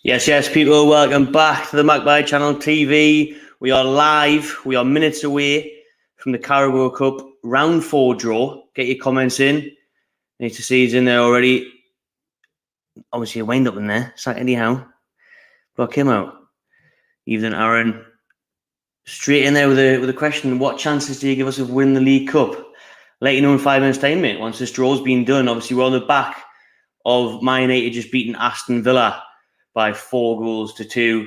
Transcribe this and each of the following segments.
Yes, people, welcome back to the Magpie Channel TV. We are live. We are minutes away from the Carabao Cup round 4 draw. Get your comments in. Need to see he's in there already. Obviously, a wind up in there. So anyhow, block him out. Evening, Aaron. Straight in there with a question. What chances do you give us of winning the League Cup? Let you know in 5 minutes' time, mate. Once this draw's been done, obviously we're on the back of Man United just beating Aston Villa by 4-2.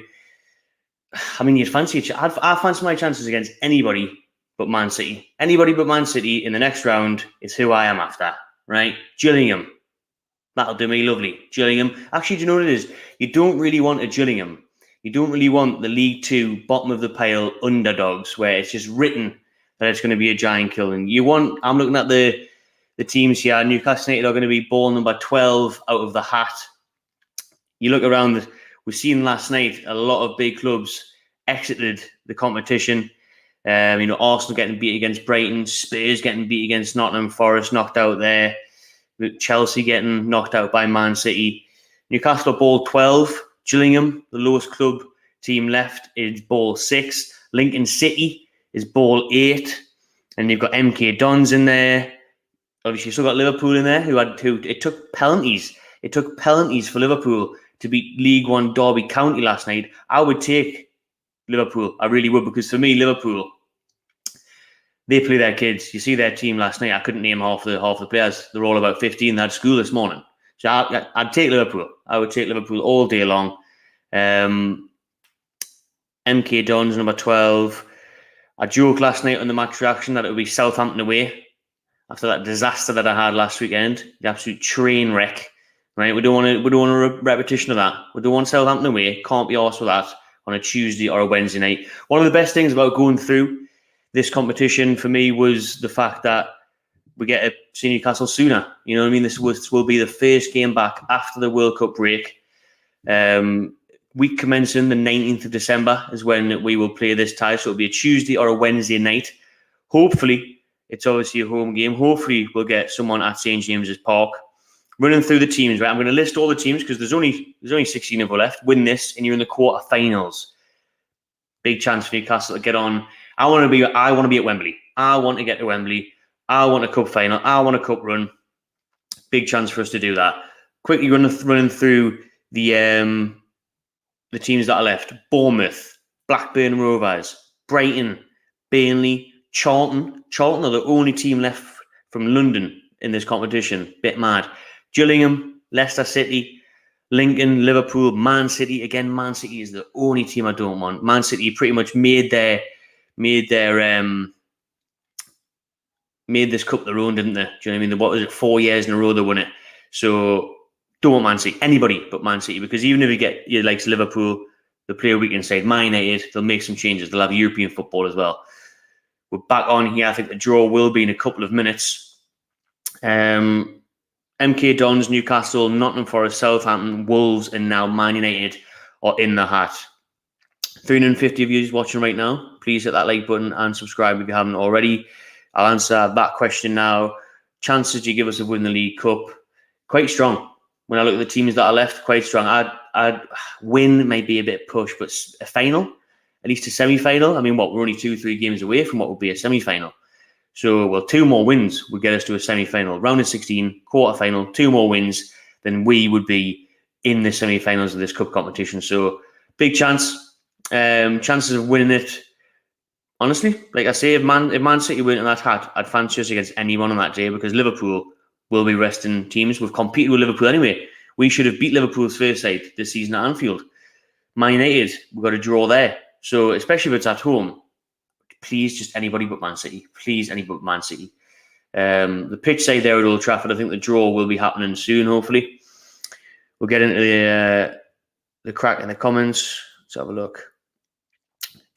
I mean, you'd fancy it. I fancy my chances against anybody but Man City. Anybody but Man City in the next round is who I am after, right? Gillingham. That'll do me lovely. Gillingham. Actually, do you know what it is? You don't really want a Gillingham. You don't really want the League Two, bottom of the pile underdogs where it's just written that it's going to be a giant killing. I'm looking at the teams here. Newcastle United are going to be ball number 12 out of the hat. You look around, we've seen last night a lot of big clubs exited the competition. Arsenal getting beat against Brighton, Spurs getting beat against Nottingham Forest, knocked out there. Chelsea getting knocked out by Man City. Newcastle ball 12. Gillingham, the lowest club team left, is ball 6. Lincoln City is ball 8. And you've got MK Dons in there. Obviously, you've still got Liverpool in there, who it took penalties. It took penalties for Liverpool to beat League One Derby County last night. I would take Liverpool. I really would, because for me, Liverpool, they play their kids. You see their team last night. I couldn't name half the players. They're all about 15. They had school this morning. So I'd take Liverpool. I would take Liverpool all day long. MK Dons, number 12. I joked last night on the match reaction that it would be Southampton away after that disaster that I had last weekend. The absolute train wreck. Right? We don't want a repetition of that. We don't want Southampton away. Can't be arsed with that on a Tuesday or a Wednesday night. One of the best things about going through this competition for me was the fact that we get to see Newcastle sooner. You know what I mean? This will be the first game back after the World Cup break. Week commencing the 19th of December is when we will play this tie. So it'll be a Tuesday or a Wednesday night. Hopefully, it's obviously a home game. Hopefully, we'll get someone at St. James's Park. Running through the teams, right? I'm going to list all the teams because there's only 16 of us left. Win this, and you're in the quarterfinals. Big chance for Newcastle to get on. I want to be at Wembley. I want to get to Wembley. I want a cup final. I want a cup run. Big chance for us to do that. Quickly running through the teams that are left: Bournemouth, Blackburn Rovers, Brighton, Burnley, Charlton. Charlton are the only team left from London in this competition. Bit mad. Gillingham, Leicester City, Lincoln, Liverpool, Man City. Again, Man City is the only team I don't want. Man City pretty much made this cup their own, didn't they? Do you know what I mean? What was it? 4 years in a row they won it. So don't want Man City. Anybody but Man City, because even if you get your likes Liverpool, the player weekend side, Man United, they'll make some changes. They'll have European football as well. We're back on here. I think the draw will be in a couple of minutes. MK Dons, Newcastle, Nottingham Forest, Southampton, Wolves, and now Man United are in the hat. 350 of you watching right now. Please hit that like button and subscribe if you haven't already. I'll answer that question now. Chances you give us of winning the League Cup? Quite strong. When I look at the teams that are left, quite strong. I'd win may be a bit push, but a final, at least a semi-final. I mean, we're only 2-3 games away from what would be a semi-final. So, 2 more wins would get us to a semi-final. Round of 16, quarter-final, 2 more wins, then we would be in the semi-finals of this cup competition. So, big chance. Chances of winning it. Honestly, like I say, if Man City win in that hat, I'd fancy us against anyone on that day, because Liverpool will be resting teams. We've competed with Liverpool anyway. We should have beat Liverpool's first side this season at Anfield. Man United, we've got a draw there. So, especially if it's at home, please, just anybody but Man City. Please, anybody but Man City. The pitch side there at Old Trafford, I think the draw will be happening soon, hopefully. We'll get into the crack in the comments. Let's have a look.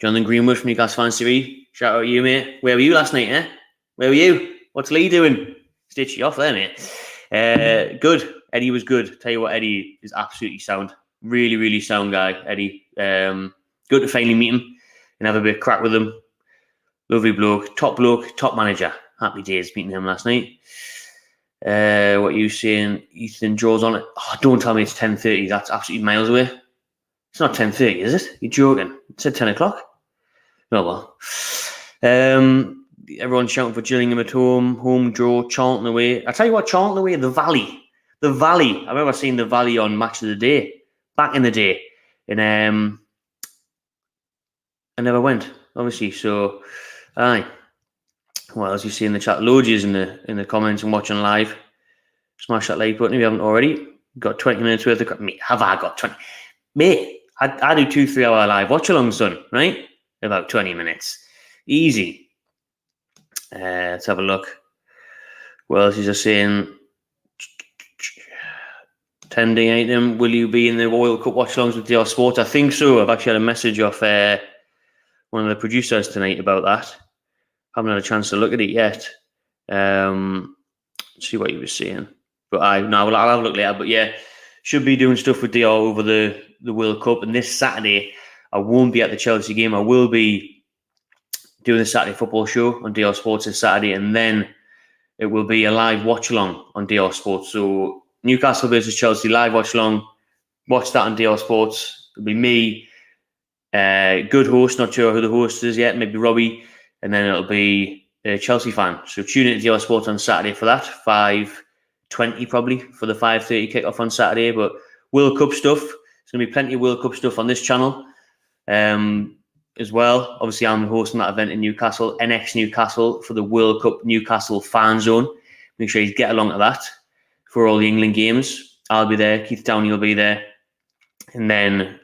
Jonathan Greenwood from Newcastle Fans TV. Shout out to you, mate. Where were you last night, eh? Where were you? What's Lee doing? Stitch you off there, mate. Good. Eddie was good. Tell you what, Eddie is absolutely sound. Really, really sound guy, Eddie. Good to finally meet him and have a bit of crack with him. Lovely bloke, top manager. Happy days meeting him last night. What are you saying? Ethan draws on it. Oh, don't tell me it's 10:30. That's absolutely miles away. It's not 10:30, is it? You're joking. It said 10 o'clock. Oh, well. Everyone's shouting for Gillingham at home draw, Charlton away. I tell you what, Charlton away, the Valley. The Valley. I remember seeing the Valley on Match of the Day back in the day. And I never went, obviously. So, aye. Well, as you see in the chat, loads in the comments and watching live. Smash that like button if you haven't already. Got 20 minutes worth of... Mate, have I got 20? Mate, I do 2-3 hour live watch along, son, right? About 20 minutes. Easy. Let's have a look. Well, she's just saying 10-day item. Will you be in the World Cup watch-alongs with DR Sports? I think so. I've actually had a message off one of the producers tonight about that. Haven't had a chance to look at it yet. See what you were saying. But I'll have a look later. But yeah, should be doing stuff with DR over the World Cup. And this Saturday, I won't be at the Chelsea game. I will be doing the Saturday football show on DR Sports this Saturday. And then it will be a live watch-along on DR Sports. So Newcastle versus Chelsea, live watch-along. Watch that on DR Sports. It'll be me, good host, not sure who the host is yet, maybe Robbie. And then it'll be a Chelsea fan. So tune in to DR Sports on Saturday for that. 5:20 probably for the 5:30 kickoff on Saturday. But World Cup stuff. There's going to be plenty of World Cup stuff on this channel as well. Obviously, I'm hosting that event in Newcastle, NX Newcastle, for the World Cup Newcastle fan zone. Make sure you get along to that for all the England games. I'll be there. Keith Downey will be there. And then,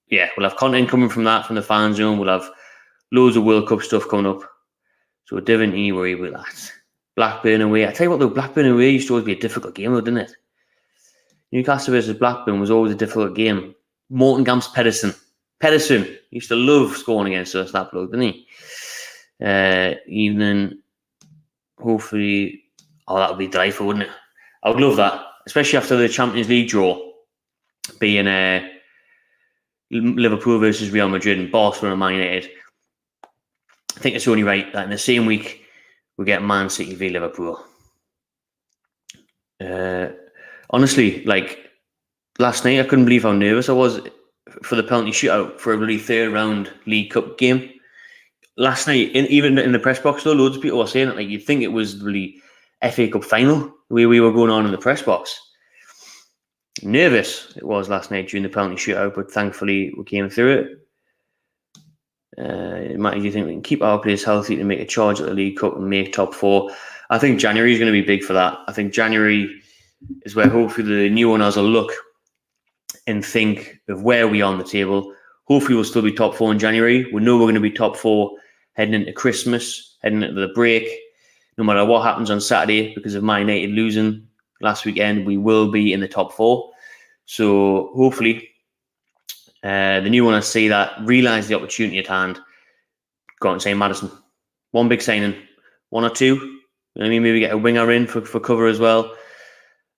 yeah, we'll have content coming from that, from the fan zone. We'll have loads of World Cup stuff coming up. So don't you worry about that. Blackburn away. I tell you what, though, Blackburn away used to always be a difficult game, though, didn't it? Newcastle versus Blackburn was always a difficult game. Morton Gamps Pedersen used to love scoring against us, that bloke, didn't he? Evening, hopefully, that would be delightful, wouldn't it? I would love that, especially after the Champions League draw, being Liverpool versus Real Madrid and Barcelona and Man United. I think it's only right that in the same week we get Man City v Liverpool. Honestly, like last night, I couldn't believe how nervous I was for the penalty shootout for a really third round League Cup game. Last night, even in the press box, though, loads of people were saying it like you'd think it was really FA Cup final the way we were going on in the press box. Nervous it was last night during the penalty shootout, but thankfully we came through it. Matt, do you think we can keep our players healthy to make a charge at the League Cup and make top four? I think January is going to be big for that. I think January is where hopefully the new owners will look and think of where we are on the table. Hopefully we'll still be top four in January. We know we're going to be top four heading into Christmas, heading into the break. No matter what happens on Saturday, because of Man United losing last weekend, we will be in the top four. So hopefully the new owners see that, realise the opportunity at hand, go out and say Maddison. One big signing, one or two. You know what I mean? Maybe get a winger in for cover as well.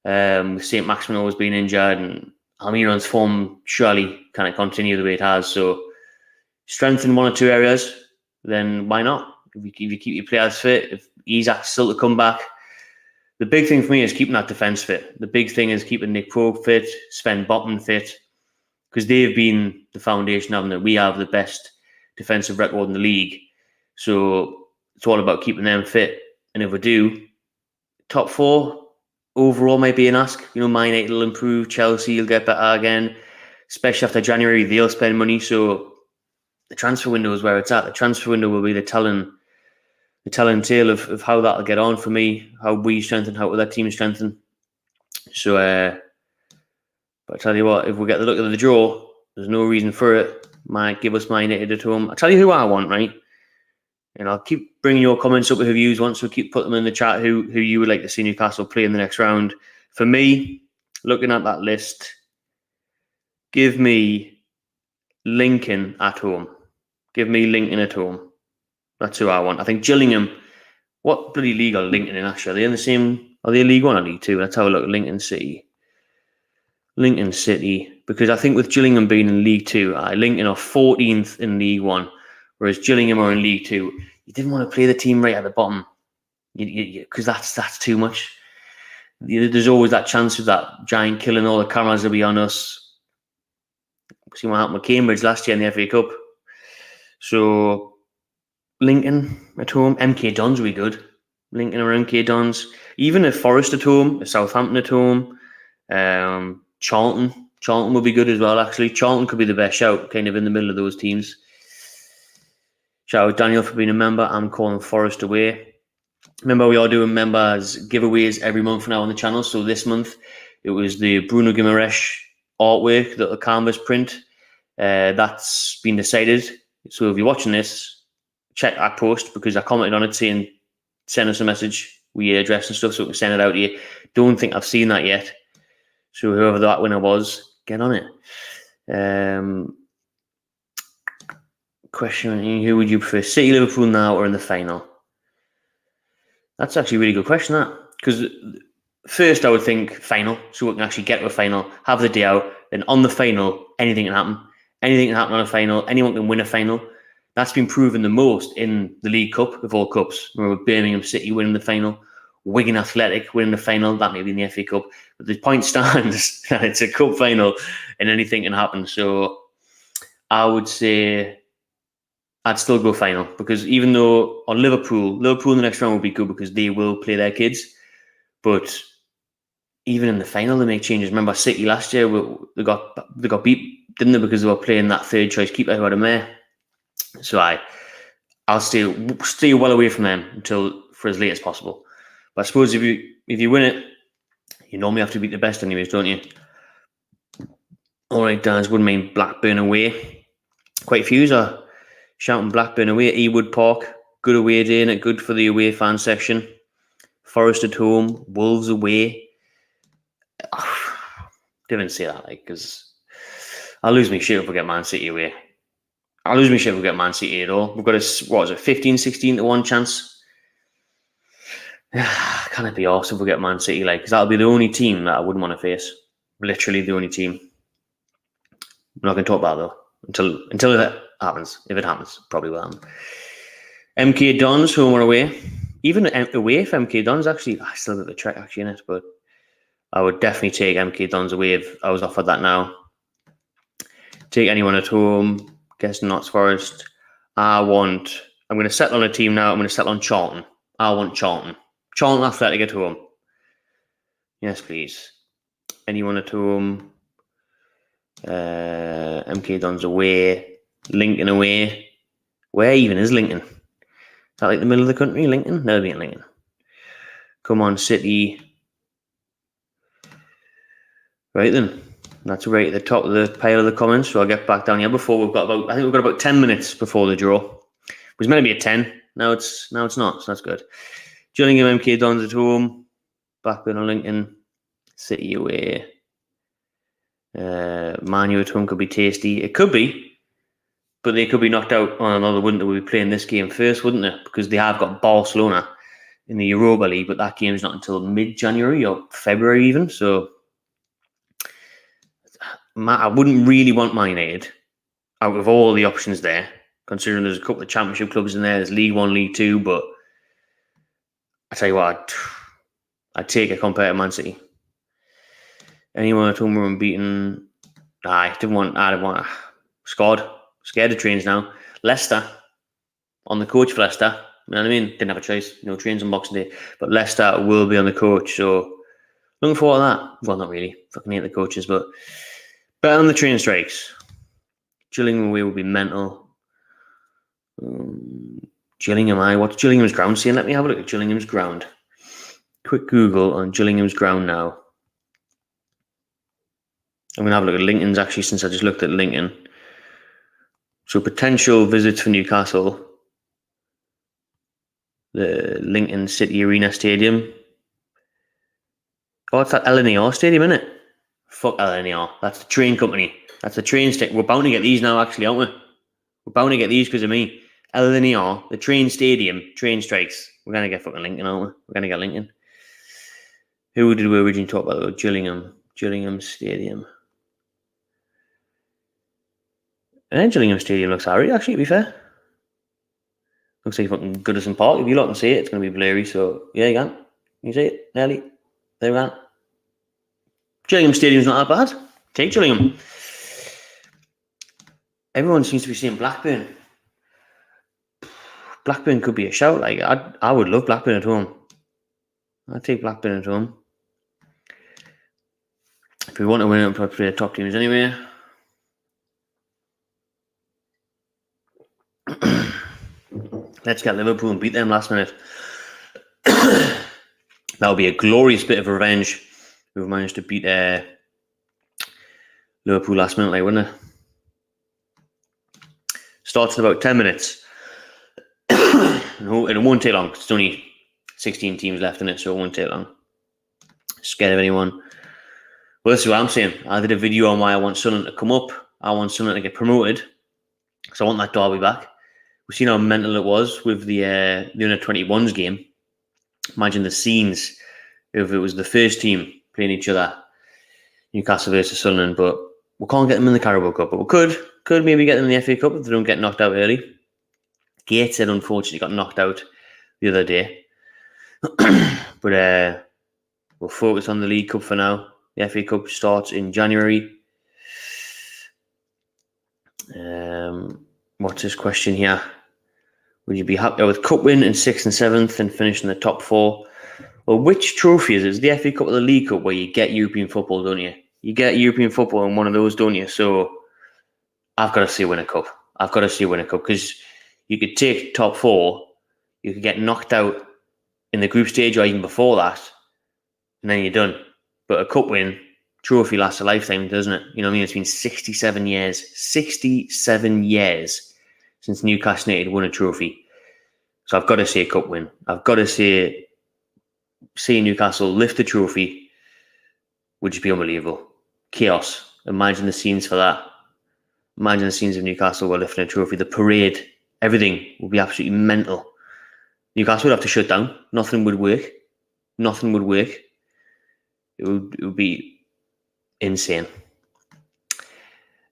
With St. Maximin always being injured, and Almiron's form surely can't continue the way it has. So strengthen one or two areas, then why not? If you keep your players fit, if Isak's still to come back. The big thing for me is keeping that defence fit. The big thing is keeping Nick Pope fit, Sven Botman fit, because they've been the foundation of that. We have the best defensive record in the league. So it's all about keeping them fit. And if we do, top four overall might be an ask. You know, Man United will improve, Chelsea will get better again, especially after January, they'll spend money. So the transfer window is where it's at. The transfer window will be the telling tale of how that'll get on for me, how we strengthen, how other teams strengthen. So, but I tell you what, if we get the look of the draw, there's no reason for it. Might give us Man United at home. I'll tell you who I want, right? And I'll keep bringing your comments up with views once we keep putting them in the chat who you would like to see Newcastle play in the next round. For me, looking at that list, give me Lincoln at home. Give me Lincoln at home. That's who I want. I think Gillingham, what bloody league are Lincoln in actually? Are they in the same, are they League One or League Two? Let's have a look at Lincoln City. Lincoln City, because I think with Gillingham being in League Two, Lincoln are 14th in League One, whereas Gillingham are in League Two. You didn't want to play the team right at the bottom, because that's too much. There's always that chance of that giant killing all the cameras will be on us. See what happened with Cambridge last year in the FA Cup. So Lincoln at home, MK Dons will be good. Lincoln or MK Dons. Even if Forest at home, Southampton at home, Charlton will be good as well, actually. Charlton could be the best shout, kind of in the middle of those teams. Shout out Daniel for being a member. I'm calling Forest away. Remember, we are doing members giveaways every month now on the channel. So this month, it was the Bruno Guimaraes artwork, the canvas print. That's been decided. So if you're watching this, check that post because I commented on it saying send us a message with your address and stuff so we can send it out to you. Don't think I've seen that yet. So whoever that winner was, get on it. Question, who would you prefer, City, Liverpool now or in the final? That's actually a really good question, that. Because first I would think final, so we can actually get to a final, have the day out, then on the final, anything can happen. Anything can happen on a final. Anyone can win a final. That's been proven the most in the League Cup of all cups. Remember Birmingham City winning the final, Wigan Athletic winning the final, that may be in the FA Cup. But the point stands that it's a cup final and anything can happen. So I would say I'd still go final because even though on Liverpool in the next round will be good because they will play their kids. But even in the final, they make changes. Remember City last year, they got beat, didn't they, because they were playing that third choice keeper who had a mare. So I'll stay well away from them for as late as possible. But I suppose if you win it, you normally have to beat the best anyways, don't you? All right, Dan, wouldn't mean Blackburn away. Quite a few are shouting Blackburn away. Ewood Park, good away day, and good for the away fan section. Forest at home, Wolves away. Didn't say that, because I'll lose my shit if we get Man City away. I'll lose my shit if we get Man City at all. We've got 15, 16 to 1 chance. Can it be awesome if we get Man City, because that'll be the only team that I wouldn't want to face. Literally the only team. We're not going to talk about it though until it happens. If it happens, probably will happen. MK Dons, home or away. Even away for MK Dons, actually, I still got the Trek actually in it, but I would definitely take MK Dons away if I was offered that now. Take anyone at home. Guess Notts Forest. I'm going to settle on a team now. I'm going to settle on Charlton. I want Charlton. Charlton Athletic at home. Yes, please. Anyone at home. MK Dons away. Lincoln away. Where even is Lincoln? Is that like the middle of the country? Lincoln? No, it'll be in Lincoln. Come on, City. Right then. That's right at the top of the pile of the comments. So I'll get back down here before we've got about 10 minutes before the draw. It was meant to be at 10. Now it's not, so that's good. Gillingham MK Dons at home. Blackburn or Lincoln. City away. Man U at home could be tasty. It could be, but they could be knocked out. Oh no, they wouldn't. They would be playing this game first, wouldn't they? Because they have got Barcelona in the Europa League, but that game's not until mid-January or February even. So I wouldn't really want Man United out of all the options there, considering there's a couple of championship clubs in there. There's League One, League Two, but I tell you what, I'd take it compared to Man City. Anyone at home were unbeaten? I didn't want. Scared of trains now. Leicester on the coach for Leicester. You know what I mean? Didn't have a choice. No trains on Boxing Day, but Leicester will be on the coach. So looking forward to that. Well, not really. Fucking hate the coaches, but better on the train strikes. Gillingham away will be mental. Gillingham, what's Gillingham's ground saying? Let me have a look at Gillingham's ground. Quick Google on Gillingham's ground now. I'm going to have a look at Lincoln's actually, since I just looked at Lincoln. So potential visits for Newcastle. The Lincoln City Arena Stadium. Oh, it's that LNER Stadium, isn't it? Fuck LNER. That's the train company. That's the train station. We're bound to get these now, actually, aren't we? We're bound to get these because of me. LNER, the train stadium, train strikes. We're going to get fucking Lincoln, aren't we? We're going to get Lincoln. Who did we originally talk about? Gillingham Stadium. And Gillingham Stadium looks alright, actually, to be fair. Looks like fucking Goodison Park. If you lot can see it, it's going to be blurry. So, yeah, you can. You see it? Nearly. There we go. Gillingham Stadium's not that bad. Take Gillingham. Everyone seems to be saying Blackburn. Blackburn could be a shout. Like I would love Blackburn at home. I'd take Blackburn at home. If we want to win, we'll probably play the top teams anyway. Let's get Liverpool and beat them last minute. That would be a glorious bit of revenge. We've managed to beat Liverpool last minute, like, wouldn't it? Starts in about 10 minutes. It won't take long. It's only 16 teams left in it, so it won't take long. Scared of anyone. Well, this is what I'm saying. I did a video on why I want Sunderland to come up. I want Sunderland to get promoted. because I want that derby back. We've seen how mental it was with the under-21s game. Imagine the scenes if it was the first team playing each other, Newcastle versus Sunderland, but we can't get them in the Carabao Cup. But we could maybe get them in the FA Cup if they don't get knocked out early. Gateshead unfortunately got knocked out the other day. But we'll focus on the League Cup for now. The FA Cup starts in January. What's this question here? Would you be happy with cup win in 6th and 7th and finish in the top 4? Well, which trophy is it? It's the FA Cup or the League Cup where you get European football, don't you? You get European football in one of those, don't you? So I've got to see win a cup. I've got to see win a cup because you could take top 4, you could get knocked out in the group stage or even before that, and then you're done. But a cup win trophy lasts a lifetime, doesn't it? You know what I mean? It's been 67 years. 67 years since Newcastle United won a trophy. So I've got to see a cup win. I've got to see Newcastle lift the trophy would just be unbelievable. Chaos. Imagine the scenes for that. Imagine the scenes of Newcastle were lifting a trophy. The parade, everything would be absolutely mental. Newcastle would have to shut down. Nothing would work. Nothing would work. It would be insane.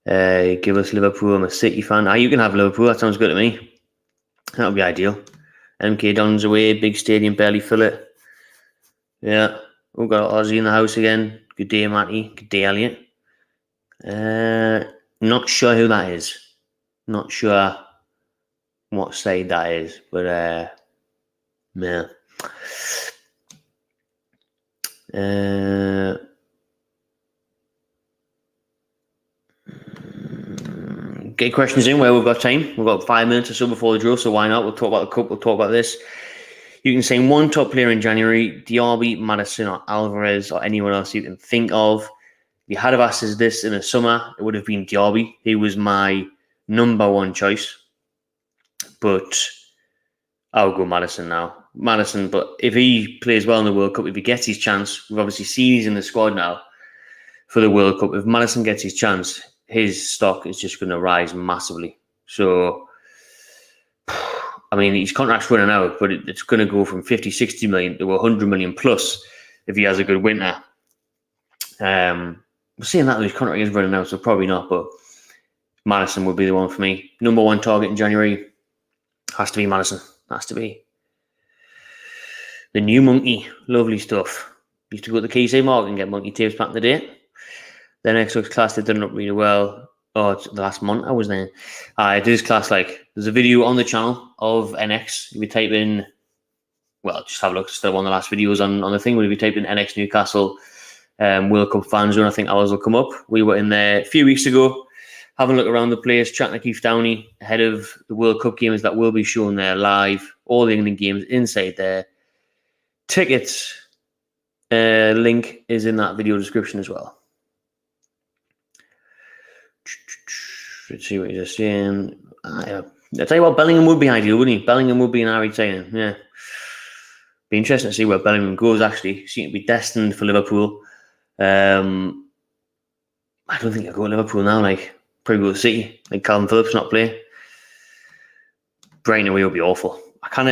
Give us Liverpool. I'm a City fan. You can have Liverpool. That sounds good to me. That would be ideal. MK Dons away. Big stadium. Barely fill it. Yeah. We've got Aussie in the house again. Good day, Matty. Good day, Elliot. Not sure who that is. Not sure what side that is. But, yeah. Get questions in where we've got time. We've got 5 minutes or so before the draw, so why not? We'll talk about the cup. We'll talk about this. You can say one top player in January: Diaby, Maddison, or Alvarez, or anyone else you can think of. If you had have asked us this in the summer, it would have been Diaby. He was my number one choice, but I'll go Maddison now. Maddison, but if he plays well in the World Cup, if he gets his chance, we've obviously seen he's in the squad now for the World Cup. If Maddison gets his chance, his stock is just going to rise massively. So, I mean, his contract's running out, but it's going to go from 50, 60 million to 100 million plus if he has a good winter. We're seeing that his contract is running out, so probably not, but Maddison would be the one for me. Number one target in January has to be Maddison. Has to be. The new monkey. Lovely stuff. Used to go to the Keysay Market and get monkey tapes back in the day. Then next week's class, they've done up really well. Oh, it's the last month I was there. I did this class, there's a video on the channel of NX. If you type in, just have a look. It's still one of the last videos on the thing. But if you type in NX Newcastle World Cup fan zone, I think ours will come up. We were in there a few weeks ago, having a look around the place, chatting to Keith Downey ahead of the World Cup games that will be shown there live. All the England games inside there. Tickets link is in that video description as well. Let's see what you're saying. I tell you what, Bellingham would be ideal, wouldn't he? Bellingham would be an RE signing. Yeah. Be interesting to see where Bellingham goes, actually. Seems to be destined for Liverpool. I don't think he'll go to Liverpool now, probably go to City. Calvin Phillips not play. Brighton away would be awful. I can't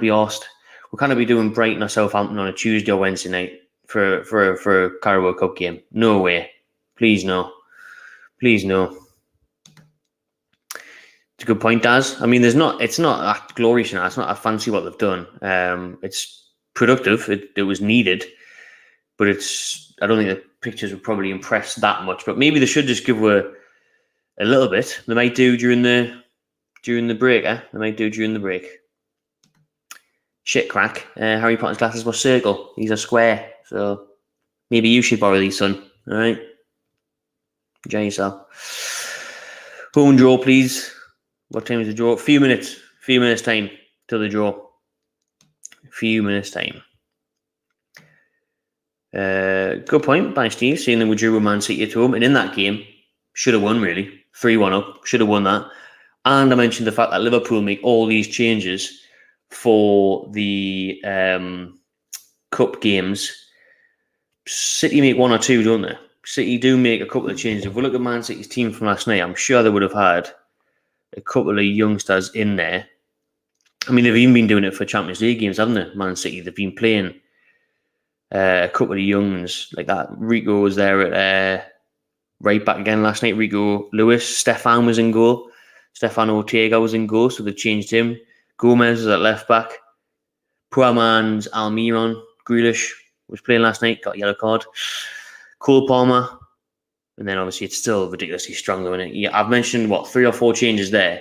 be arsed. We can't be doing Brighton or Southampton on a Tuesday or Wednesday night for a Carabao Cup game. No way. Please no. Please no. It's a good point, Daz. I mean, it's not that glorious now. It's not that fancy what they've done. It's productive. It was needed, but I don't think the pictures would probably impress that much. But maybe they should just give a A little bit. They might do during the break, eh? They might do during the break. Shit crack. Harry Potter's glasses were circle. These are square. So maybe you should borrow these, son. All right? Enjoy yourself. Home draw, please. What time is the draw? Few minutes time till the draw. Few minutes time. Good point by Steve, seeing that we drew with Man City at home. And in that game, should have won, really. 3-1 up. Should have won that. And I mentioned the fact that Liverpool make all these changes for the cup games. City make one or two, don't they? City do make a couple of changes. If we look at Man City's team from last night, I'm sure they would have had a couple of youngsters in there. I mean, they've even been doing it for Champions League games, haven't they? Man City, they've been playing a couple of youngs like that. Rico was there at right back again last night. Rico Lewis, Stefan was in goal. Stefan Ortega was in goal, so they've changed him. Gomez was at left back. Puaman's Almiron. Grealish was playing last night, got a yellow card. Cole Palmer. And then obviously it's still ridiculously strong, though, isn't it? Yeah, I've mentioned, 3 or 4 changes there.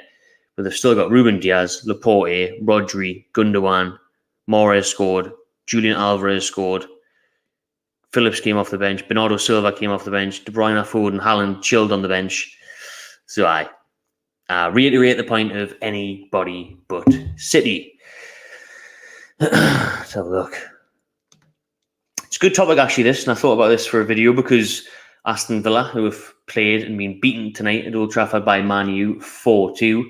But they've still got Ruben Diaz, Laporte, Rodri, Gundogan, Morez scored, Julian Alvarez scored, Phillips came off the bench, Bernardo Silva came off the bench, De Bruyne, Foden, Haaland chilled on the bench. So I reiterate the point of anybody but City. Let's have a look. It's a good topic, actually, this, and I thought about this for a video because Aston Villa, who have played and been beaten tonight at Old Trafford by Man U 4-2,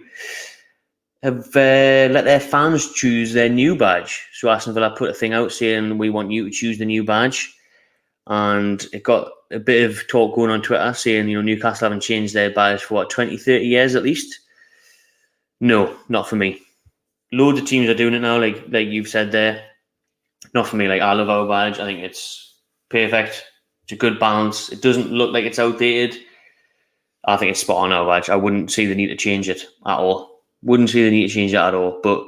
have let their fans choose their new badge. So Aston Villa put a thing out saying, we want you to choose the new badge. And it got a bit of talk going on Twitter saying, Newcastle haven't changed their badge for 20, 30 years at least. No, not for me. Loads of teams are doing it now, like you've said there. Not for me. I love our badge. I think it's perfect. It's a good balance. It doesn't look like it's outdated. I think it's spot on, our badge. I wouldn't see the need to change it at all. Wouldn't see the need to change it at all. But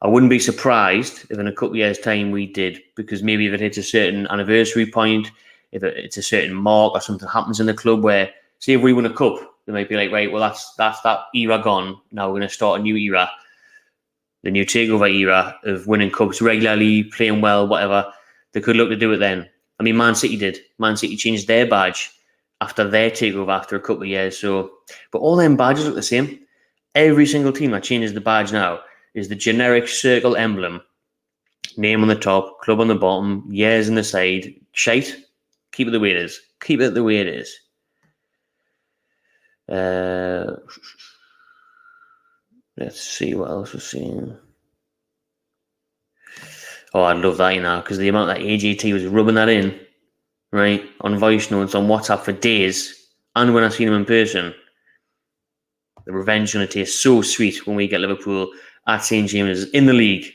I wouldn't be surprised if in a couple of years' time we did, because maybe if it hits a certain anniversary point, if it's a certain mark or something happens in the club where, say if we win a cup, they might be like, right, well, that's that era gone. Now we're going to start a new era. The new takeover era of winning cups regularly, playing well, whatever. They could look to do it then. I mean, Man City did. Man City changed their badge after their takeover after a couple of years. So, but all them badges look the same. Every single team that changes the badge now is the generic circle emblem. Name on the top, club on the bottom, years on the side. Shite. Keep it the way it is. Keep it the way it is. Let's see what else we're seeing. Oh, I'd love that, because the amount that AJT was rubbing that in, right, on voice notes, on WhatsApp for days, and when I seen him in person, the revenge is going to taste so sweet when we get Liverpool at St. James's in the league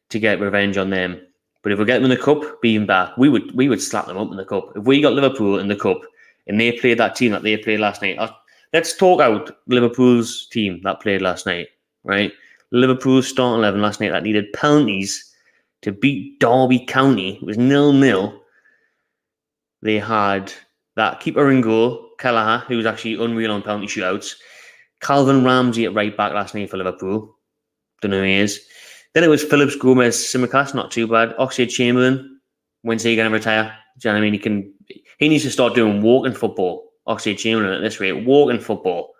to get revenge on them. But if we get them in the cup, be even better. We would slap them up in the cup. If we got Liverpool in the cup and they played that team that they played last night, let's talk out Liverpool's team that played last night, right? Liverpool's starting 11 last night that needed penalties to beat Derby County. It was 0-0. They had that keeper in goal, Kelleher, who was actually unreal on penalty shootouts. Calvin Ramsey at right back last night for Liverpool. Don't know who he is. Then it was Phillips, Gomez, Simicast, not too bad. Oxlade-Chamberlain, when's he going to retire? Do you know what I mean? He needs to start doing walking football. Oxlade-Chamberlain at this rate, walking football.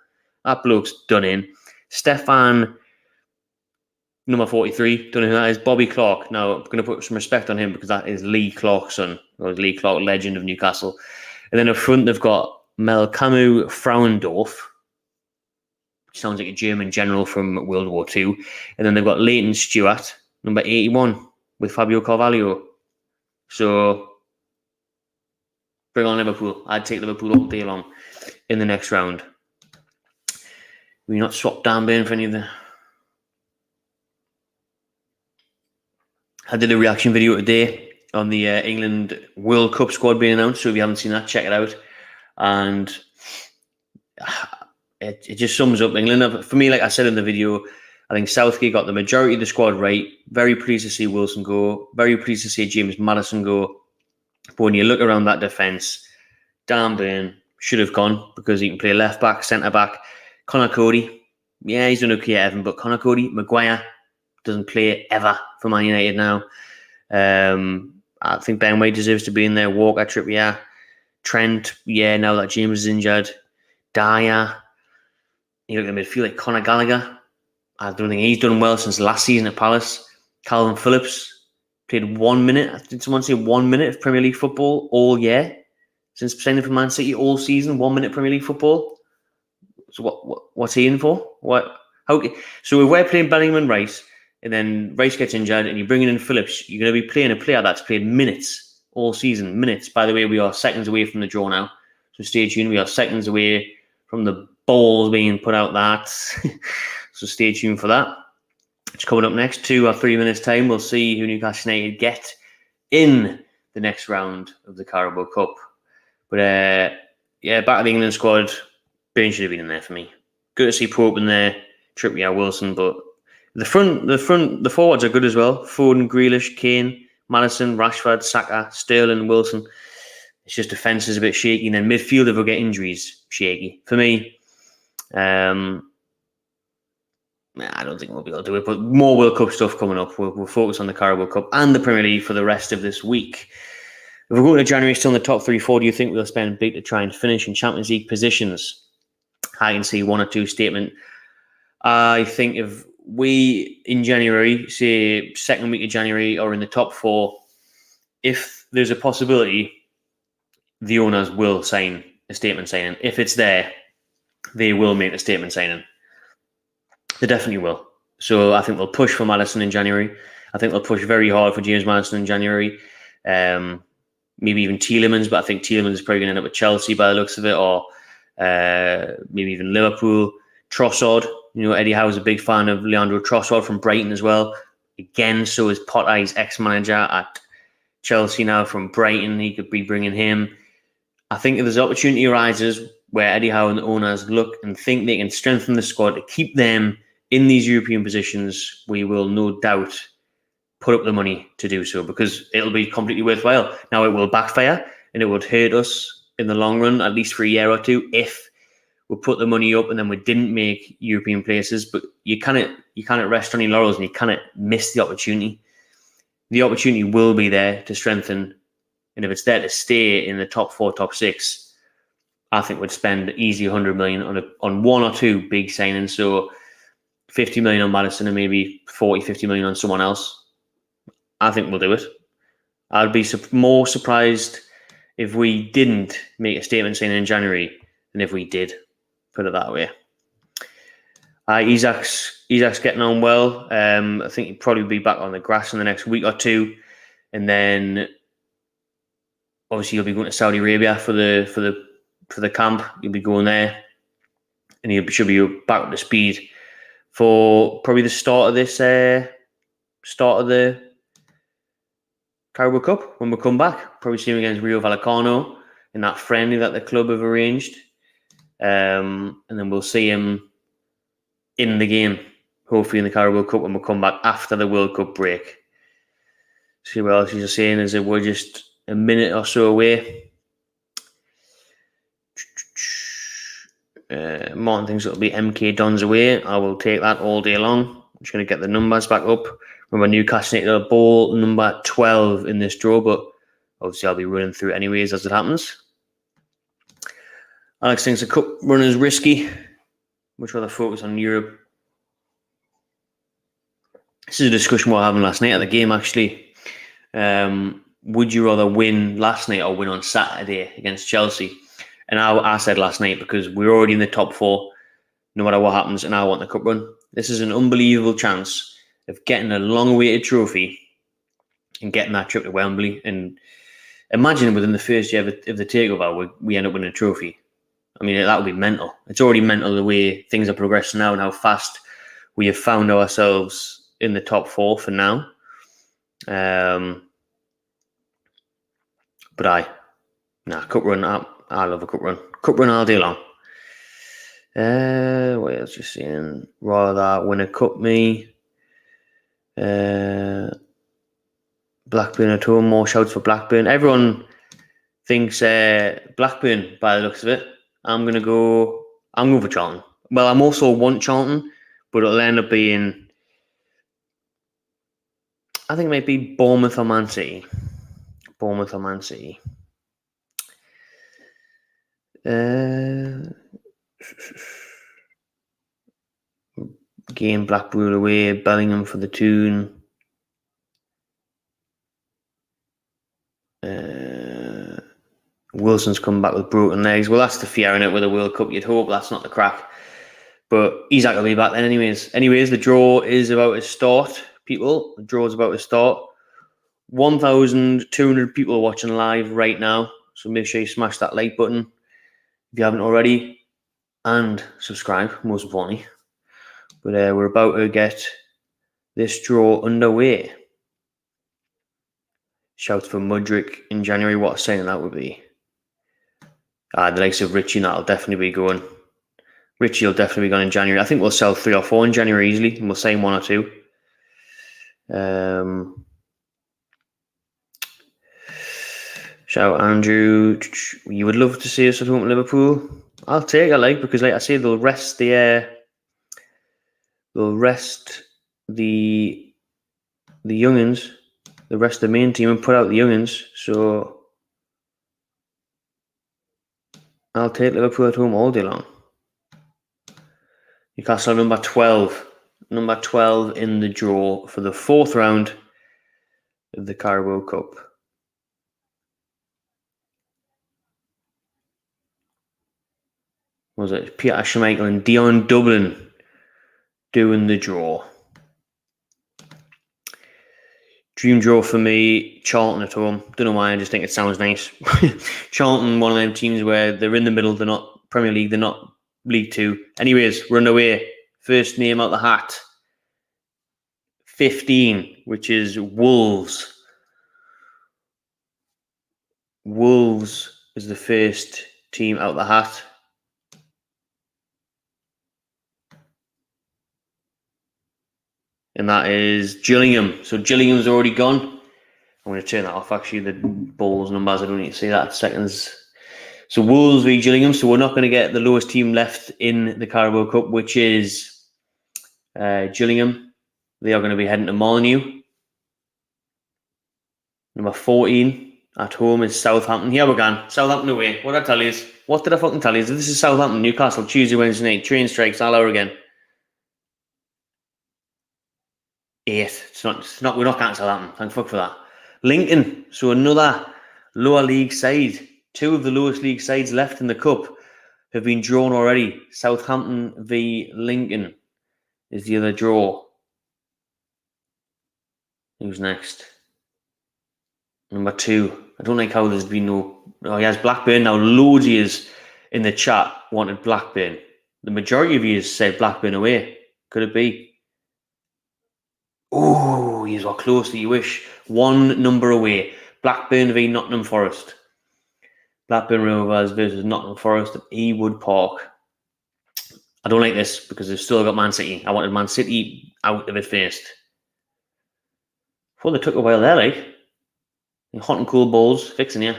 That bloke's done in. Stefan, number 43, don't know who that is. Bobby Clark. Now, I'm going to put some respect on him because that is Lee Clark's son. Lee Clark, legend of Newcastle. And then up front, they've got Melkamu Frauendorf, which sounds like a German general from World War II. And then they've got Leighton Stewart, number 81, with Fabio Carvalho. So, bring on Liverpool. I'd take Liverpool all day long in the next round. Will you not swap Dan Burn for any of the... I did a reaction video today on the England World Cup squad being announced. So if you haven't seen that, check it out. And it just sums up England. For me, like I said in the video, I think Southgate got the majority of the squad right. Very pleased to see Wilson go. Very pleased to see James Maddison go. But when you look around that defence, Dan Burn, should have gone because he can play left back, centre back. Connor Cody, yeah, he's done okay at Everton, but Connor Cody, Maguire doesn't play ever for Man United now. I think Ben White deserves to be in there. Walker, Trippier, Trent, yeah, now that James is injured. Dyer, you look at the midfield like Conor Gallagher. I don't think he's done well since last season at Palace. Calvin Phillips played 1 minute. Did someone say 1 minute of Premier League football all year? Since signing for Man City all season, 1 minute Premier League football. So what's he in for? So if we're playing Bellingham and Rice, and then Rice gets injured, and you're bringing in Phillips, you're going to be playing a player that's played minutes all season. Minutes. By the way, we are seconds away from the draw now. So stay tuned. We are seconds away from the balls being put out that. So stay tuned for that. It's coming up next 2 or 3 minutes time. We'll see who Newcastle United get in the next round of the Carabao Cup. But back to the England squad. Burn should have been in there for me. Good to see Pope in there, Trippier, Wilson, but the forwards are good as well. Foden, Grealish, Kane, Maddison, Rashford, Saka, Sterling, Wilson. It's just defence is a bit shaky, and then midfield if we get injuries, shaky. For me, I don't think we'll be able to do it, but more World Cup stuff coming up. We'll focus on the Carabao Cup and the Premier League for the rest of this week. If we're going to January still in the top 3-4, do you think we'll spend big to try and finish in Champions League positions? I can see 1 or 2 statement. I think if we, in January, say second week of January, or in the top 4, if there's a possibility, the owners will sign a statement signing. If it's there, they will make a statement signing. They definitely will. So I think they'll push for Maddison in January. I think they'll push very hard for James Maddison in January. Maybe even Tielemans, but I think Tielemans is probably going to end up with Chelsea by the looks of it, or maybe even Liverpool. Trossard, Eddie Howe's a big fan of Leandro Trossard from Brighton as well. Again, so is Potter, his ex-manager at Chelsea now from Brighton. He could be bringing him. I think if there's opportunity arises where Eddie Howe and the owners look and think they can strengthen the squad to keep them in these European positions, we will no doubt put up the money to do so, because it'll be completely worthwhile. Now, it will backfire and it would hurt us in the long run, at least for a year or two, if we put the money up and then we didn't make European places. But you can't rest on your laurels, and you can't miss the opportunity. The opportunity will be there to strengthen, and if it's there to stay in the top 4, top 6, I think we'd spend easy 100 million on 1 or 2 big signings. So 50 million on Maddison and maybe 40, 50 million on someone else. I think we'll do it. I'd be more surprised if we didn't make a statement signing in January than if we did. Put it that way. Isaac's getting on well. I think he'll probably be back on the grass in the next week or 2, and then obviously he'll be going to Saudi Arabia for the camp. He'll be going there, and he should be back up to speed for probably the start of the Carabao Cup when we come back. Probably see him against Rio Vallecano in that friendly that the club have arranged. And then we'll see him in the game, hopefully in the Carabao Cup, when we come back after the World Cup break. See what else he's saying is that we're just a minute or so away. Martin thinks it'll be MK Dons away. I will take that all day long. I'm just going to get the numbers back up. Remember, Newcastle United are ball number 12 in this draw, but obviously I'll be running through it anyways as it happens. Alex thinks the cup run is risky. Much rather focus on Europe. This is a discussion we were having last night at the game, actually. Would you rather win last night or win on Saturday against Chelsea? And I said last night, because we're already in the top 4, no matter what happens, and I want the cup run. This is an unbelievable chance of getting a long-awaited trophy and getting that trip to Wembley. And imagine within the first year of the takeover, we end up winning a trophy. I mean, that would be mental. It's already mental the way things are progressing now and how fast we have found ourselves in the top 4 for now. But cup run. I love a cup run. Cup run all day long. What else you saying? Rather win a cup, me. Blackburn at home. More shouts for Blackburn. Everyone thinks Blackburn, by the looks of it. I'm going for Charlton. Well, I'm also want Charlton, but it'll end up being, I think it might be Bournemouth or Man City. Bournemouth or Man City. Game Blackpool away, Bellingham for the tune. Wilson's come back with broken legs. Well, that's the fear in it with a World Cup. You'd hope that's not the crack. But he's not going to be back then anyways. Anyways, the draw is about to start, people. The draw is about to start. 1,200 people watching live right now. So make sure you smash that like button if you haven't already. And subscribe, most importantly. But we're about to get this draw underway. Shout for Mudrick in January. What a signing that would be. The likes of Richie, that'll definitely be going. Richie will definitely be going in January. I think we'll sell 3 or 4 in January easily, and we'll sign 1 or 2. Shout Andrew. You would love to see us at home at Liverpool. I'll take it, because like I say, they'll rest the youngins, the rest of the main team, and put out the youngins. So I'll take Liverpool at home all day long. Newcastle number 12. Number 12 in the draw for the 4th round of the Carabao Cup. Was it Peter Schmeichel and Dion Dublin doing the draw? Dream draw for me, Charlton at home. Don't know why, I just think it sounds nice. Charlton, one of them teams where they're in the middle, they're not Premier League, they're not League Two. Anyways, we're underway. First name out the hat. 15, which is Wolves. Wolves is the first team out the hat. And that is Gillingham. So Gillingham's already gone. I'm going to turn that off, actually, the balls numbers. I don't need to see that in seconds. So Wolves v Gillingham. So we're not going to get the lowest team left in the Carabao Cup, which is Gillingham. They are going to be heading to Molyneux. Number 14 at home is Southampton. Here we go. Southampton away. What did I tell you? What did I fucking tell you? This is Southampton, Newcastle, Tuesday, Wednesday night. Train strikes all over again. 8. It's not. We're not counting Southampton. Thank fuck for that. Lincoln. So another lower league side. 2 of the lowest league sides left in the cup have been drawn already. Southampton v Lincoln is the other draw. Who's next? Number 2. I don't like how there's been no. Oh, he has Blackburn now. Loads of yous in the chat wanted Blackburn. The majority of yous said Blackburn away. Could it be? Oh, you are close to you wish. 1 number away. Blackburn v Nottingham Forest. Blackburn Rovers versus Nottingham Forest at Ewood Park. I don't like this because they've still got Man City. I wanted Man City out of it first. Well, they took a while there, like. Hot and cool balls, fixing you.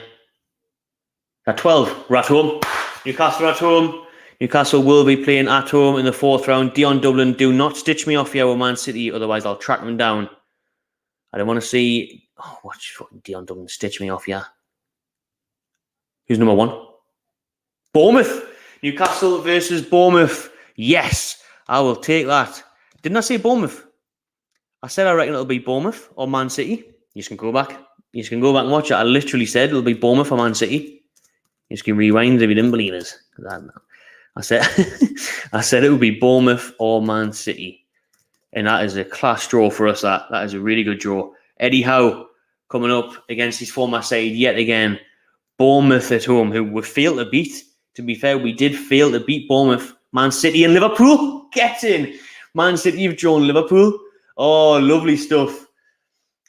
At 12, we're at home. Newcastle at home. Newcastle will be playing at home in the 4th round. Dion Dublin, do not stitch me off here with Man City, otherwise I'll track them down. I don't want to see... Oh, watch fucking Dion Dublin stitch me off here. Who's number 1? Bournemouth. Newcastle versus Bournemouth. Yes, I will take that. Didn't I say Bournemouth? I said I reckon it'll be Bournemouth or Man City. You can go back. You can go back and watch it. I literally said it'll be Bournemouth or Man City. You can rewind if you didn't believe it. I said I said it would be Bournemouth or Man City. And that is a class draw for us. That is a really good draw. Eddie Howe coming up against his former side yet again. Bournemouth at home, who we failed to beat. To be fair, we did fail to beat Bournemouth. Man City and Liverpool, get in. Man City have drawn Liverpool. Oh, lovely stuff.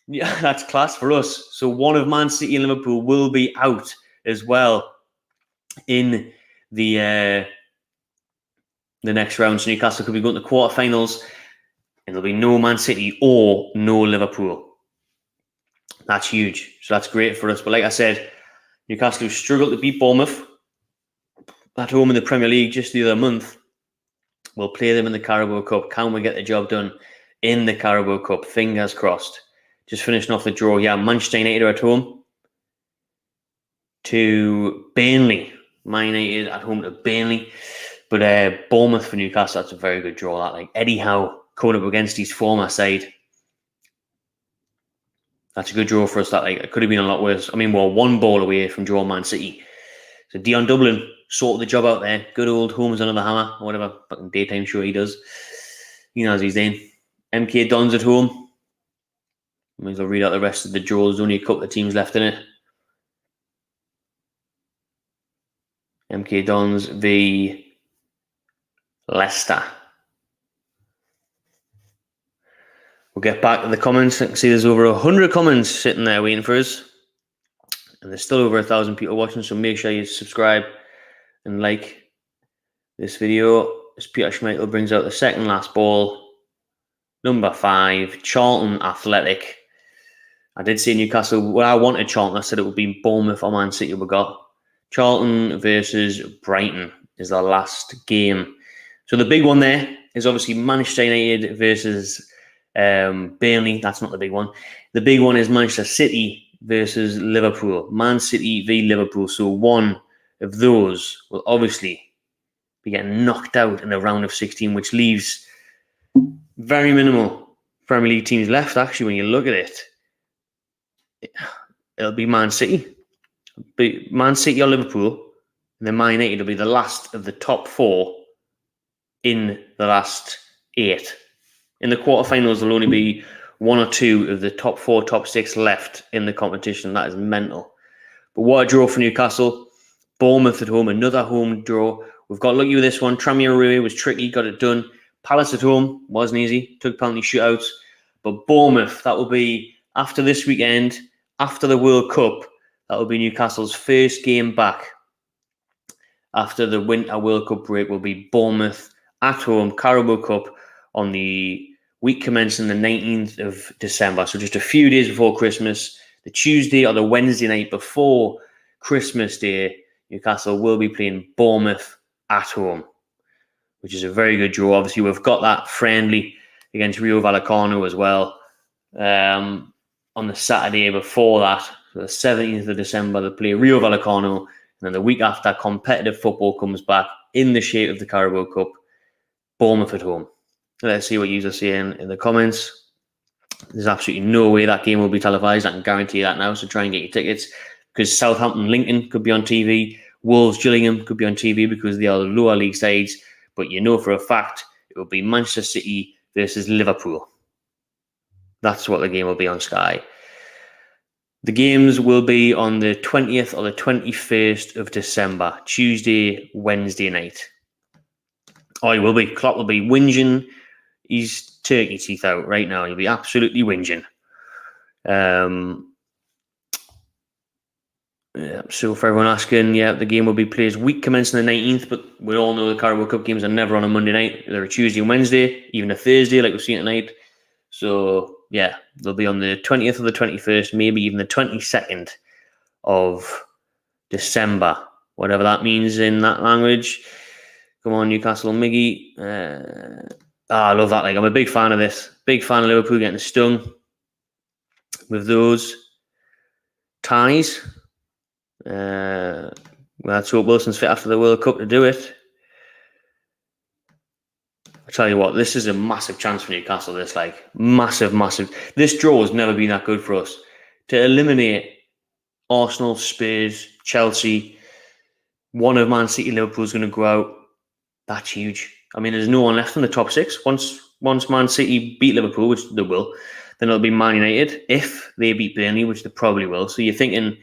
Yeah, that's class for us. So one of Man City and Liverpool will be out as well in the next round. So Newcastle could be going to quarterfinals, and there'll be no Man City or no Liverpool. That's huge. So that's great for us. But like I said, Newcastle struggled to beat Bournemouth. at home in the Premier League just the other month. We'll play them in the Carabao Cup. Can we get the job done in the Carabao Cup? Fingers crossed. Just finishing off the draw here. Manchester United are at home to Burnley. Man United at home to Burnley. But Bournemouth for Newcastle, that's a very good draw. That, like, Eddie Howe coming up against his former side. That's a good draw for us. That, like, it could have been a lot worse. I mean, we're one ball away from drawing Man City. So Dion Dublin sorted the job out there. Good old Holmes Under the Hammer, or whatever fucking daytime show he does. He knows he's in. MK Dons at home. Might as well read out the rest of the draws. There's only a couple of teams left in it. MK Dons v Leicester. We'll get back to the comments. I can see there's over 100 comments sitting there waiting for us. And there's still over 1,000 people watching, so make sure you subscribe and like this video. As Peter Schmeichel brings out the second last ball. Number 5, Charlton Athletic. I did say Newcastle. Well, I wanted Charlton. I said it would be Bournemouth or Man City we got. Charlton versus Brighton is the last game. So the big one there is obviously Manchester United versus Burnley. That's not the big one. The big one is Manchester City versus Liverpool. Man City v Liverpool. So one of those will obviously be getting knocked out in the round of 16, which leaves very minimal Premier League teams left, actually, when you look at it. It'll be Man City. Be Man City or Liverpool, and then Man United will be the last of the top 4 in the last 8. In the quarterfinals, there'll only be 1 or 2 of the top 4, top 6 left in the competition. That is mental. But what a draw for Newcastle. Bournemouth at home, another home draw. We've got lucky with this one. Tranmere was tricky, got it done. Palace at home wasn't easy, took penalty shootouts. But Bournemouth, that will be after this weekend, after the World Cup. That will be Newcastle's first game back after the Winter World Cup break. Will be Bournemouth at home, Carabao Cup, on the week commencing the 19th of December. So just a few days before Christmas, the Tuesday or the Wednesday night before Christmas Day, Newcastle will be playing Bournemouth at home, which is a very good draw. Obviously, we've got that friendly against Rio Vallecano as well on the Saturday before that. So the 17th of December, they play Rio Vallecano, and then the week after, competitive football comes back in the shape of the Carabao Cup. Bournemouth at home. Let's see what you are saying in the comments. There's absolutely no way that game will be televised. I can guarantee that now. So try and get your tickets, because Southampton Lincoln could be on TV. Wolves Gillingham could be on TV because they are the lower league sides. But you know for a fact it will be Manchester City versus Liverpool. That's what the game will be on Sky. The games will be on the 20th or the 21st of December, Tuesday, Wednesday night. Oh, he will be. Klopp will be whinging his turkey teeth out right now. He'll be absolutely whinging. Yeah, so for everyone asking, the game will be played week commencing the 19th, but we all know the Carabao Cup games are never on a Monday night. They're a Tuesday and Wednesday, even a Thursday like we've seen tonight. So, yeah, they'll be on the 20th or the 21st, maybe even the 22nd of December, whatever that means in that language. Come on, Newcastle Miggy. I love that. Like, I'm a big fan of this. Big fan of Liverpool getting stung with those ties. Let's hope Wilson's fit after the World Cup to do it. I tell you what, this is a massive chance for Newcastle. This, like, massive. This draw has never been that good for us. To eliminate Arsenal, Spurs, Chelsea, one of Man City, Liverpool's going to go out. That's huge. I mean, there's no one left in the top 6. Once Man City beat Liverpool, which they will, then it'll be Man United. If they beat Burnley, which they probably will. So you're thinking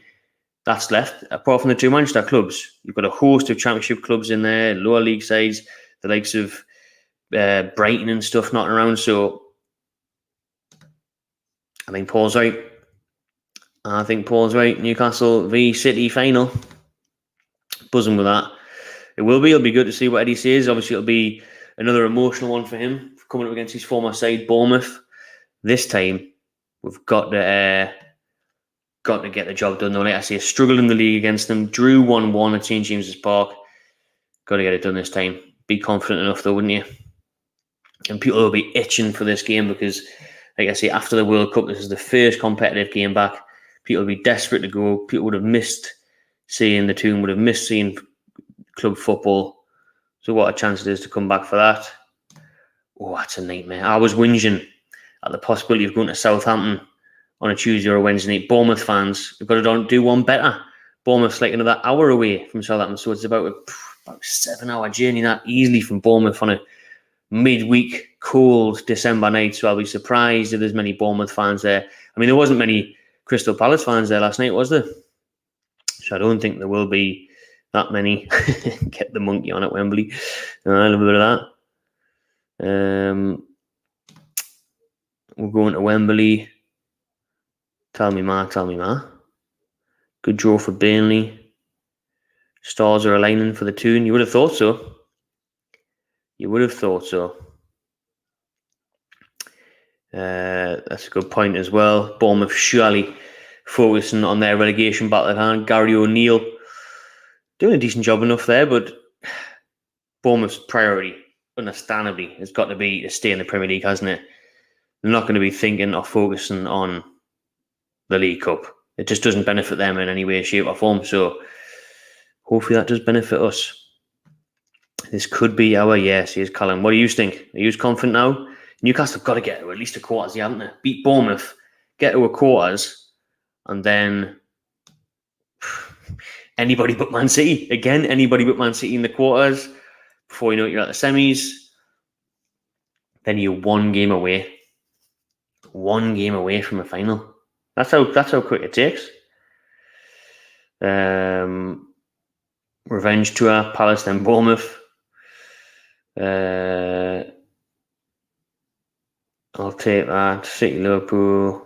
that's left. Apart from the 2 Manchester clubs, you've got a host of Championship clubs in there, lower league sides, the likes of Brighton and stuff not around. So I think Paul's right. Newcastle v City final. Buzzing with that. It'll be good to see what Eddie says. Obviously, it'll be another emotional one for him, coming up against his former side, Bournemouth. This time, we've got to get the job done, though. Like I say, struggled in the league against them. Drew 1-1 at St James's Park. Got to get it done this time. Be confident enough though, wouldn't you? And people will be itching for this game because, like I say, after the World Cup, this is the first competitive game back. People will be desperate to go. People would have missed seeing the team, would have missed seeing club football. So what a chance it is to come back for that. Oh, that's a nightmare. I was whinging at the possibility of going to Southampton on a Tuesday or a Wednesday night. Bournemouth fans, we've got to do one better. Bournemouth's like another hour away from Southampton, so it's about a 7-hour journey, that easily from Bournemouth on a midweek cold December night. So I'll be surprised if there's many Bournemouth fans there. I mean, there wasn't many Crystal Palace fans there last night, was there? So I don't think there will be that many. Get the monkey on at Wembley. A little bit of that. We're going to Wembley. Tell me, Ma. Good draw for Burnley. Stars are aligning for the tune. You would have thought so. That's a good point as well. Bournemouth surely focusing on their relegation battle at hand. Gary O'Neill doing a decent job enough there, but Bournemouth's priority, understandably, has got to be to stay in the Premier League, hasn't it? They're not going to be thinking or focusing on the League Cup. It just doesn't benefit them in any way, shape or form. So hopefully that does benefit us. This could be our year, says Callum. What do you think? Are you confident now? Newcastle have got to get to at least a quarters, haven't they? Beat Bournemouth, get to a quarters, and then anybody but Man City. Again, anybody but Man City in the quarters. Before you know it, you're at the semis. Then you're one game away from a final. That's how quick it takes. Revenge tour, Palace, then Bournemouth. I'll take that. City, Liverpool.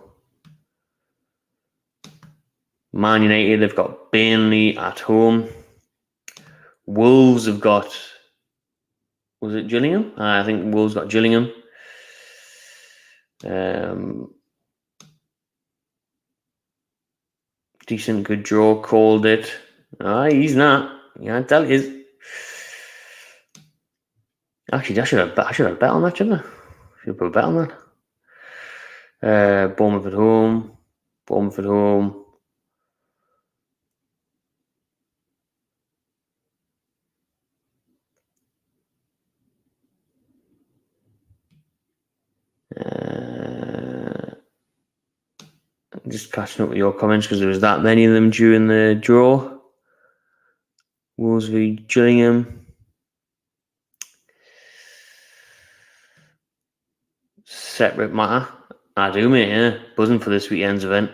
Man United, they've got Burnley at home. Wolves have got, was it Gillingham? I think Wolves got Gillingham. Decent, good draw, called it. He's not. Yeah, tell you. Actually, I should have bet on that, shouldn't I? Should have put a bet on that. Bournemouth at home. I'm just catching up with your comments because there was that many of them during the draw. Wolves v Gillingham. Separate matter. I do, mate, yeah. Buzzing for this weekend's event.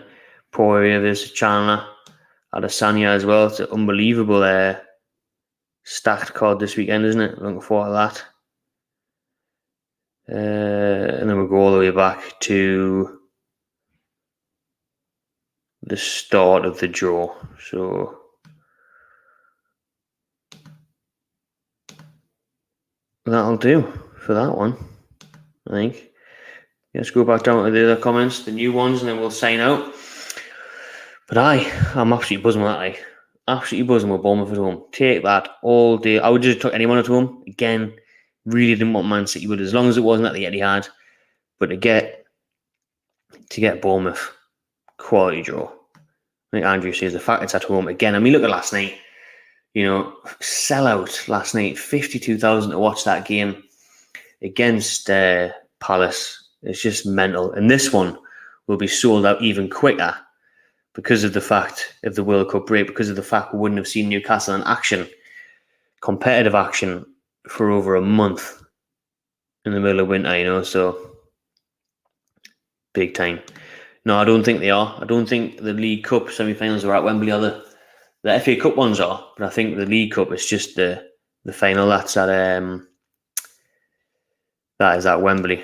Poirier versus Chandler. Adesanya as well. It's an unbelievable stacked card this weekend, isn't it? Looking forward to that. And then we'll go all the way back to the start of the draw. So that'll do for that one, I think. Let's go back down to the other comments, the new ones, and then we'll sign out. But I'm absolutely buzzing with that. Absolutely buzzing with Bournemouth at home. Take that all day. I would just took anyone at home. Again, really didn't want Man City, but as long as it wasn't at the Etihad. But to get Bournemouth, quality draw. I think Andrew says the fact it's at home again. I mean, look at last night. Sellout last night. 52,000 to watch that game against Palace. It's just mental. And this one will be sold out even quicker because of the fact of the World Cup break, because of the fact we wouldn't have seen Newcastle in action, competitive action, for over a month in the middle of winter, so big time. No, I don't think they are. I don't think the League Cup semi-finals are at Wembley, or the FA Cup ones are, but I think the League Cup is just the final that's at that is at Wembley.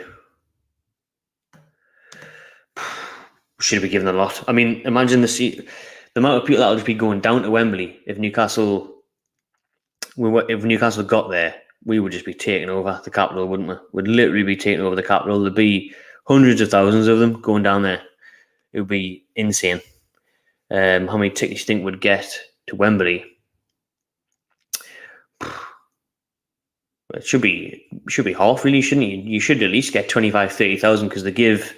Should be given a lot. I mean, imagine the amount of people that will just be going down to Wembley if Newcastle got there. We would just be taking over the capital, wouldn't we? We'd literally be taking over the capital. There'd be hundreds of thousands of them going down there. It would be insane. How many tickets you think would get to Wembley? It should be half, really, shouldn't you? You should at least get 25, 30,000 because they give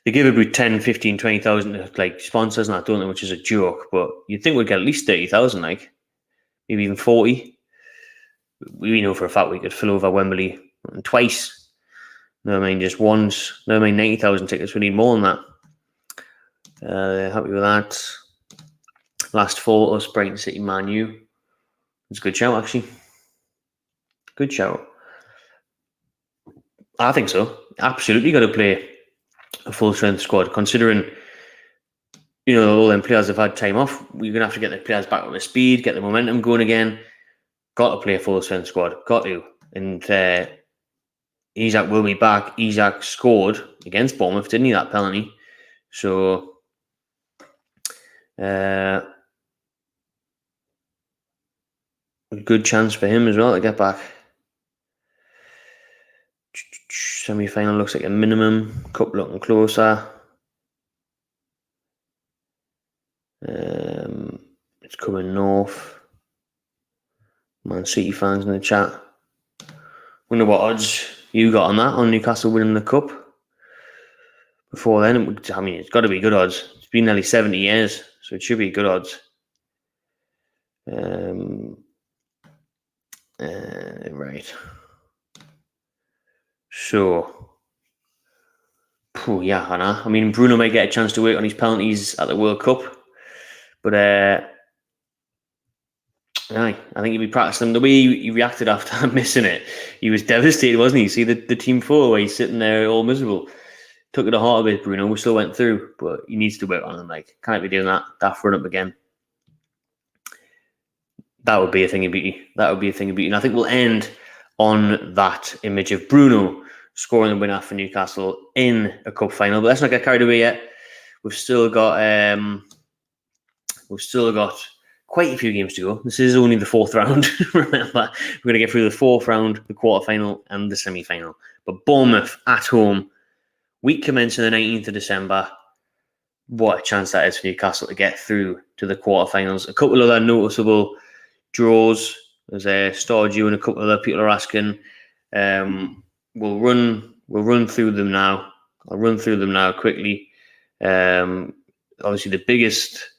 about 10, 15, 20,000 to like sponsors and that, don't they? Which is a joke, but you'd think we'd get at least 30,000, like maybe even 40. We know for a fact we could fill over Wembley twice. No, I mean just once. No, I mean 90,000 tickets. We need more than that. Happy with that. Last four, us, Brighton City, Man U. It's a good shout, actually. Good shout. I think so. Absolutely got to play a full strength squad, considering all them players have had time off. We're gonna have to get the players back up to speed, get the momentum going again. Got to play a full strength squad. Got to. And Isak will be back. Isak scored against Bournemouth, didn't he? That penalty. So a good chance for him as well to get back. Semi-final looks like a minimum. Cup looking closer. It's coming north. Man City fans in the chat. Wonder what odds you got on that, on Newcastle winning the cup. Before then, I mean, it's got to be good odds. It's been nearly 70 years, so it should be good odds. Right. So, yeah, I know. I mean, Bruno may get a chance to work on his penalties at the World Cup, but I think he'll be practicing. The way he reacted after missing it, he was devastated, wasn't he? See the team photo where he's sitting there all miserable. Took it to heart a bit, Bruno. We still went through, but he needs to work on him. Like, can't be doing that run up again. That would be a thing of beauty. And I think we'll end on that image of Bruno scoring the winner for Newcastle in a cup final. But let's not get carried away yet. We've still got quite a few games to go. This is only the fourth round. Remember, we're going to get through the fourth round, the quarterfinal, and the semi-final. But Bournemouth at home, week commencing the 19th of December. What a chance that is for Newcastle to get through to the quarterfinals. A couple of other noticeable draws. There's Stardew and a couple of other people are asking. We'll run through them now. I'll run through them now quickly. Obviously, the biggest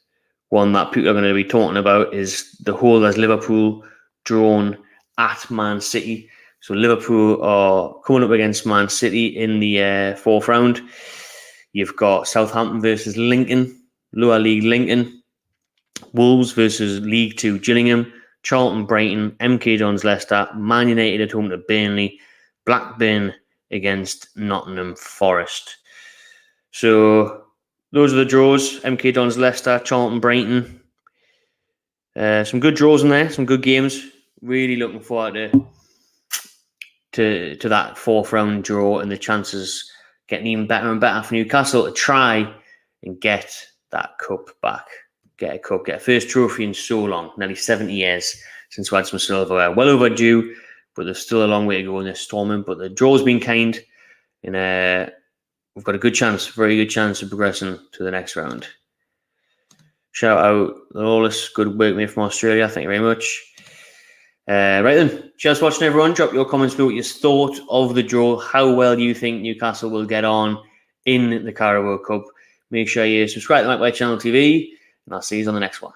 one that people are going to be talking about is the whole as Liverpool drawn at Man City. So Liverpool are coming up against Man City in the fourth round. You've got Southampton versus Lincoln, Lower League Lincoln. Wolves versus League 2 Gillingham. Charlton Brighton, MK Dons Leicester, Man United at home to Burnley, Blackburn against Nottingham Forest. So those are the draws. MK Dons Leicester, Charlton Brighton. Some good draws in there, some good games. Really looking forward to that fourth round draw and the chances getting even better and better for Newcastle to try and get that cup back. Get a first trophy in so long, nearly 70 years since we had some silverware. Well overdue, but there's still a long way to go in this tournament. But the draw's been kind, and we've got a good chance, very good chance of progressing to the next round. Shout out Lawless, good work mate from Australia. Thank you very much. Right then, cheers for watching everyone. Drop your comments below what you thought of the draw, how well you think Newcastle will get on in the Carabao Cup. Make sure you subscribe to my channel TV, and I'll see you on the next one.